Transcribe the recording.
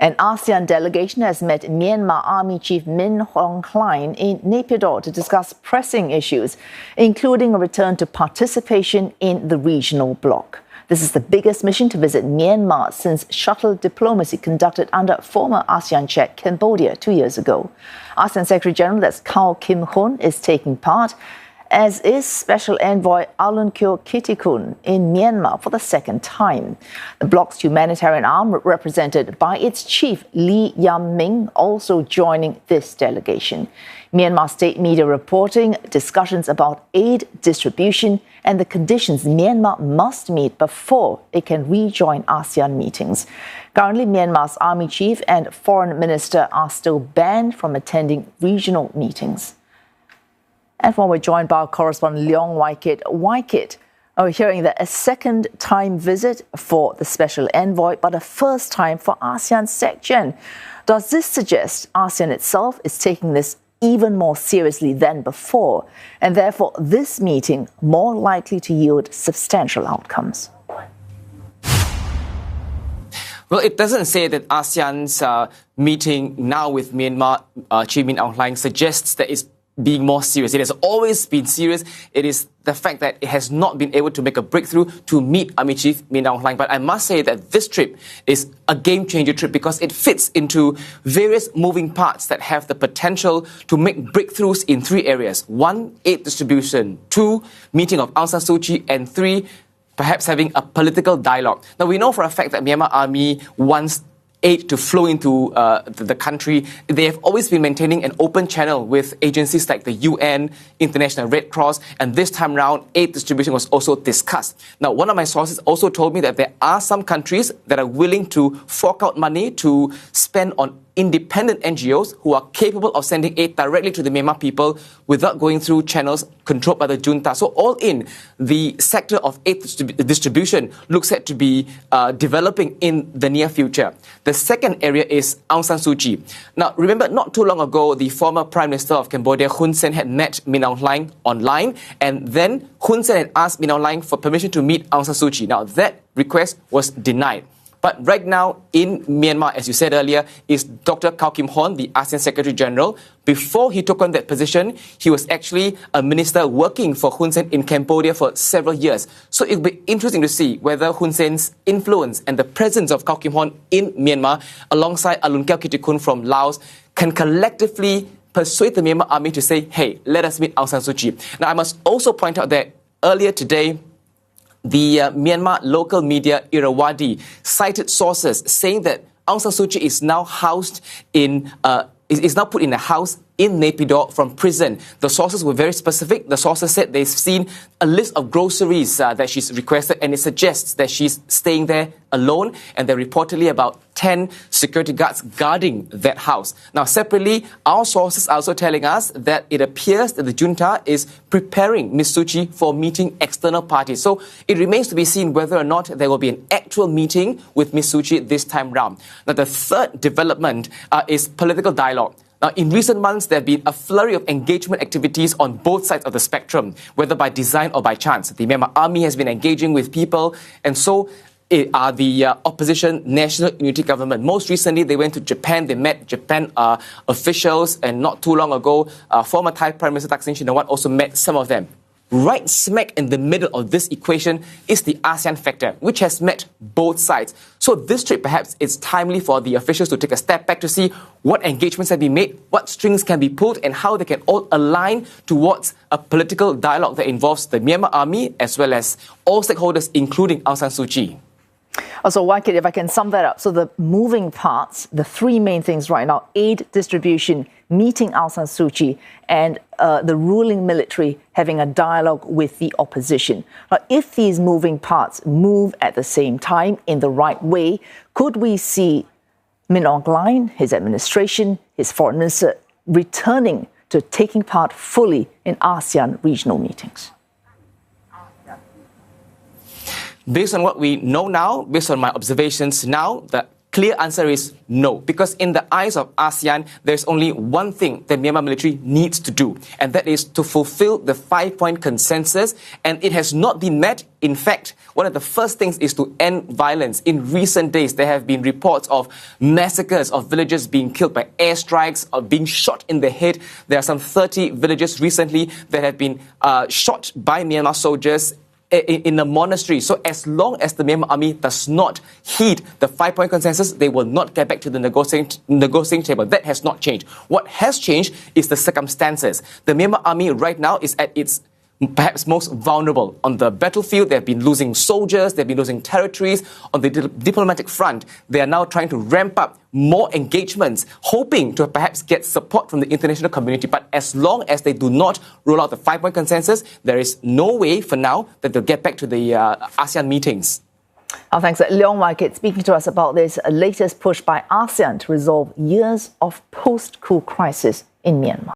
An ASEAN delegation has met Myanmar Army Chief Min Aung Hlaing in Nay Pyi Taw to discuss pressing issues, including a return to participation in the regional bloc. This is the biggest mission to visit Myanmar since shuttle diplomacy conducted under former ASEAN chair Cambodia 2 years ago. ASEAN Secretary General, that's Kao Kim Hun, is taking part, as is Special Envoy Aulun Kyo Kittikul in Myanmar for the second time. The bloc's humanitarian arm, represented by its chief Lee Yam Ming, also joining this delegation. Myanmar state media reporting discussions about aid distribution and the conditions Myanmar must meet before it can rejoin ASEAN meetings. Currently, Myanmar's army chief and foreign minister are still banned from attending regional meetings. And when we're joined by our correspondent Leong Wai Kit. Wai Kit, we're hearing that a second-time visit for the special envoy, but a first time for ASEAN SecGen. Does this suggest ASEAN itself is taking this even more seriously than before, and therefore this meeting more likely to yield substantial outcomes? Well, it doesn't say that ASEAN's meeting now with Myanmar Chief Min Aung Hlaing suggests that it's being more serious. It has always been serious. It is the fact that it has not been able to make a breakthrough to meet Army Chief Min Aung Hlaing. But I must say that this trip is a game-changer trip because it fits into various moving parts that have the potential to make breakthroughs in 3 areas. 1, aid distribution. 2, meeting of Aung San Suu Kyi. And 3, perhaps having a political dialogue. Now, we know for a fact that Myanmar Army wants aid to flow into the country. They have always been maintaining an open channel with agencies like the UN, International Red Cross, and this time round, aid distribution was also discussed. Now, one of my sources also told me that there are some countries that are willing to fork out money to spend on independent NGOs who are capable of sending aid directly to the Myanmar people without going through channels controlled by the junta. So all in, the sector of aid distribution looks set to be developing in the near future. The second area is Aung San Suu Kyi. Now, remember, not too long ago, the former Prime Minister of Cambodia, Hun Sen, had met Min Aung Hlaing online, and then Hun Sen had asked Min Aung Hlaing for permission to meet Aung San Suu Kyi. Now, that request was denied. But right now in Myanmar, as you said earlier, is Dr. Kao Kim Hun, the ASEAN Secretary General. Before he took on that position, he was actually a minister working for Hun Sen in Cambodia for several years. So it'll be interesting to see whether Hun Sen's influence and the presence of Kao Kim Hun in Myanmar, alongside Aulun Kyo Kittikul from Laos, can collectively persuade the Myanmar army to say, hey, let us meet Aung San Suu Kyi. Now, I must also point out that earlier today, the Myanmar local media Irrawaddy cited sources saying that Aung San Suu Kyi is now housed in is now put in a house in Nay Pyi Taw from prison. The sources were very specific. The sources said they've seen a list of groceries that she's requested, and it suggests that she's staying there alone, and there are reportedly about 10 security guards guarding that house. Now, separately, our sources are also telling us that it appears that the junta is preparing Ms. Suu Kyi for meeting external parties. So it remains to be seen whether or not there will be an actual meeting with Ms. Suu Kyi this time round. Now, the third development is political dialogue. Now, in recent months, there have been a flurry of engagement activities on both sides of the spectrum, whether by design or by chance. The Myanmar army has been engaging with people, and so are the opposition National Unity Government. Most recently, they went to Japan. They met Japan officials, and not too long ago, former Thai Prime Minister Thaksin Shinawatra also met some of them. Right smack in the middle of this equation is the ASEAN factor, which has met both sides. So this trip, perhaps, it's timely for the officials to take a step back to see what engagements have been made, what strings can be pulled, and how they can all align towards a political dialogue that involves the Myanmar army as well as all stakeholders, including Aung San Suu Kyi. So, Wai Kit, if I can sum that up, so the moving parts, the 3 main things right now: aid distribution, meeting Aung San Suu Kyi, and the ruling military having a dialogue with the opposition. Now, if these moving parts move at the same time in the right way, could we see Min Aung Hlaing, his administration, his foreign minister returning to taking part fully in ASEAN regional meetings? Based on what we know now, based on my observations now, the clear answer is no, because in the eyes of ASEAN, there's only one thing the Myanmar military needs to do, and that is to fulfill the 5-point consensus, and it has not been met. In fact, one of the first things is to end violence. In recent days, there have been reports of massacres of villagers being killed by airstrikes or being shot in the head. There are some 30 villages recently that have been shot by Myanmar soldiers in a monastery. So as long as the Myanmar army does not heed the 5-point consensus, they will not get back to the negotiating table. That has not changed. What has changed is the circumstances. The Myanmar army right now is at its perhaps most vulnerable. On the battlefield, they've been losing soldiers, they've been losing territories. On the diplomatic front, they are now trying to ramp up more engagements, hoping to perhaps get support from the international community. But as long as they do not roll out the 5-point consensus, there is no way for now that they'll get back to the ASEAN meetings. Our thanks to Leong Wai Kit speaking to us about this latest push by ASEAN to resolve years of post-coup crisis in Myanmar.